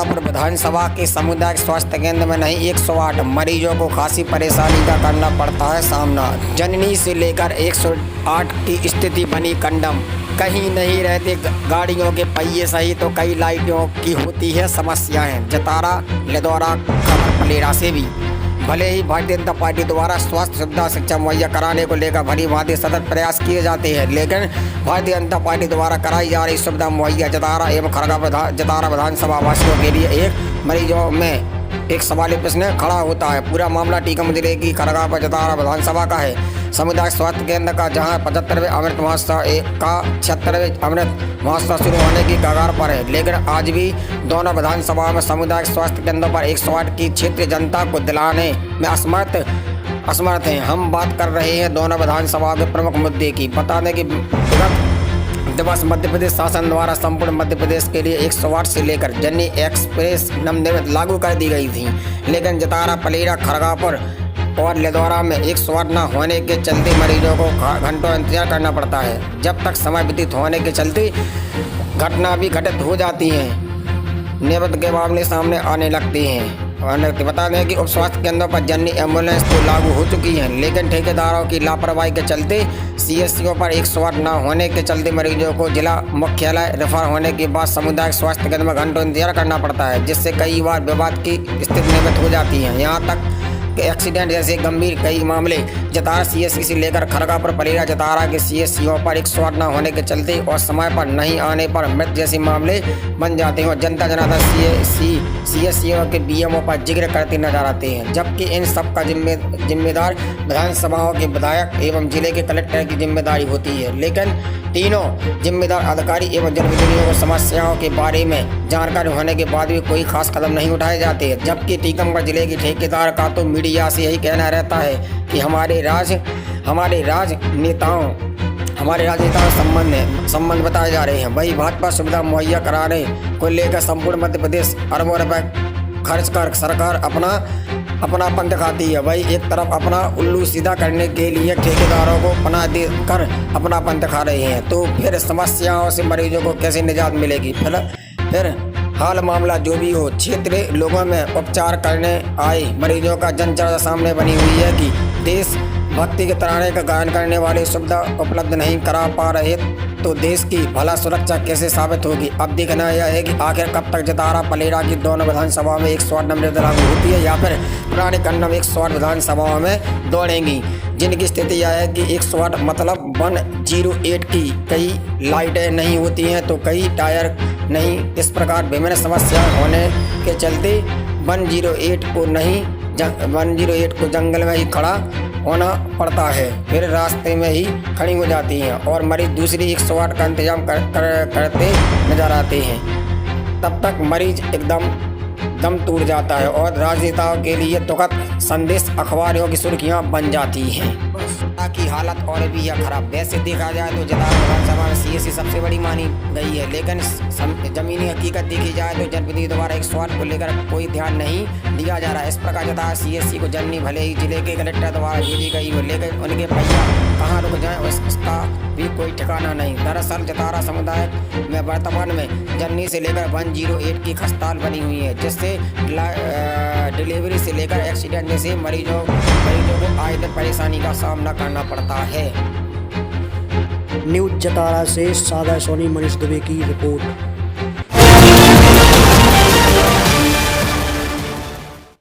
खड़गापुर विधानसभा के सामुदायिक स्वास्थ्य केंद्र में नहीं 108 मरीजों को खासी परेशानी का करना पड़ता है सामना। जननी से लेकर 108 की स्थिति बनी कंडम। कहीं नहीं रहते गाड़ियों के पहिए सही तो कई लाइटों की होती है समस्याएं। जतारा लिदौरा खबरपलेरा से भी भले ही भारतीय जनता पार्टी द्वारा स्वास्थ्य सुविधा शिक्षा मुहैया कराने को लेकर भली भांति सतत प्रयास किए जाते हैं, लेकिन भारतीय जनता पार्टी द्वारा कराई जा रही सुविधा मुहैया जतारा एवं खड़गापुर जतारा विधानसभा वासियों के लिए एक मरीजों में एक सवाली प्रश्न खड़ा होता है। पूरा मामला टीकम जिले की खड़गापुर जतारा विधानसभा का है। सामुदायिक स्वास्थ्य केंद्र का जहां 75वें अमृत महोत्सव का 76वें अमृत महोत्सव शुरू होने की कगार पर है, लेकिन आज भी दोनों विधानसभाओं में सामुदायिक स्वास्थ्य केंद्रों पर 108 की क्षेत्रीय जनता को दिलाने में असमर्थ हैं। हम बात कर रहे हैं दोनों विधानसभाओं के प्रमुख मुद्दे की। बता दें कि दिवस मध्य प्रदेश शासन द्वारा संपूर्ण मध्य प्रदेश के लिए 108 से लेकर जननी एक्सप्रेस नवनिर्मित लागू कर दी गई थी, लेकिन जतारा पलेरा खड़गापुर और लिदौरा में 108 न होने के चलते मरीजों को घंटों इंतजार करना पड़ता है। जब तक समय व्यतीत होने के चलते घटना भी घटित हो जाती हैं, नियमित के मामले सामने आने लगते हैं। बता दें कि उप स्वास्थ्य केंद्रों पर जननी एम्बुलेंस तो लागू हो चुकी हैं, लेकिन ठेकेदारों की लापरवाही के चलते सीएससीओ पर 108 न होने के चलते मरीजों को जिला मुख्यालय रेफर होने के बाद सामुदायिक स्वास्थ्य केंद्र में घंटों इंतजार करना पड़ता है, जिससे कई बार विवाद की स्थिति निर्मित हो जाती है। यहाँ तक एक्सीडेंट जैसे गंभीर कई मामले जतारा सीएससी से लेकर खड़गापुर पलेरा जतारा के सीएससीओ पर 108 न होने के चलते और समय पर नहीं आने पर मृत जैसे मामले बन जाते हैं और जनता जनार्दन सीएससीओ के बीएमओ पर जिक्र करते नजर आते हैं, जबकि इन सब का जिम्मेदार विधानसभाओं के विधायक एवं जिले के कलेक्टर की जिम्मेदारी होती है। लेकिन तीनों जिम्मेदार अधिकारी एवं जनप्रतिनिधियों को समस्याओं के बारे में जानकारी होने के बाद भी कोई खास कदम नहीं उठाए जाते हैं, जबकि टीकमगढ़ जिले के ठेकेदार का तो मीडिया से यही कहना रहता है कि हमारे राजनेताओं संबंध बताए जा रहे हैं। वही भाजपा सुविधा मुहैया कराने को लेकर संपूर्ण मध्य प्रदेश अरबों रुपए खर्च कर सरकार अपना पंथ खाती है। वही एक तरफ अपना उल्लू सीधा करने के लिए ठेकेदारों को पनाह देकर अपना पंथ खा रहे हैं, तो फिर समस्याओं से मरीजों को कैसे निजात मिलेगी। फिर हाल मामला जो भी हो, क्षेत्रीय लोगों में उपचार करने आए मरीजों का जनचर्चा सामने बनी हुई है कि देश भक्ति के तराने का गायन करने वाली सुविधा उपलब्ध नहीं करा पा रहे तो देश की भला सुरक्षा कैसे साबित होगी। अब देखना यह है कि आखिर कब तक जतारा पलेरा की दोनों विधानसभाओं में 108 नंबर लागू होती है या फिर पुराने कंडम 108 विधानसभाओं में दौड़ेंगी, जिनकी स्थिति यह है कि 108 मतलब 108 की कई लाइटें नहीं होती हैं तो कई टायर नहीं। इस प्रकार विभिन्न समस्याएं होने के चलते 108 को जंगल में ही खड़ा होना पड़ता है, फिर रास्ते में ही खड़ी हो जाती हैं और मरीज दूसरी 108 का इंतजाम करते नजर आते हैं। तब तक मरीज एकदम दम टूट जाता है और राजनेताओं के लिए दुखद संदेश अखबारों की सुर्खियां बन जाती हैं। की हालत और भी है खराब। वैसे देखा जाए तो जतारा विधानसभा में सीएससी सबसे बड़ी मानी गई है, लेकिन जमीनी हकीकत देखी जाए तो जनप्रतिनिधि द्वारा 108 को लेकर कोई ध्यान नहीं दिया जा रहा है। इस प्रकार जतारा सीएससी को जननी भले ही जिले के कलेक्टर द्वारा भेजी गई हो, लेकिन उनके पहिया कहाँ रुक जाए उसका भी कोई ठिकाना नहीं। दरअसल जतारा समुदाय में वर्तमान में जननी से लेकर 108 की खस्ताल बनी हुई है, जिससे डिलीवरी से लेकर एक्सीडेंट जैसे मरीजों को आए दिन परेशानी का सामना करना पड़ता है। न्यूज़ जतारा से सादा सोनी मनीष दुबे की रिपोर्ट।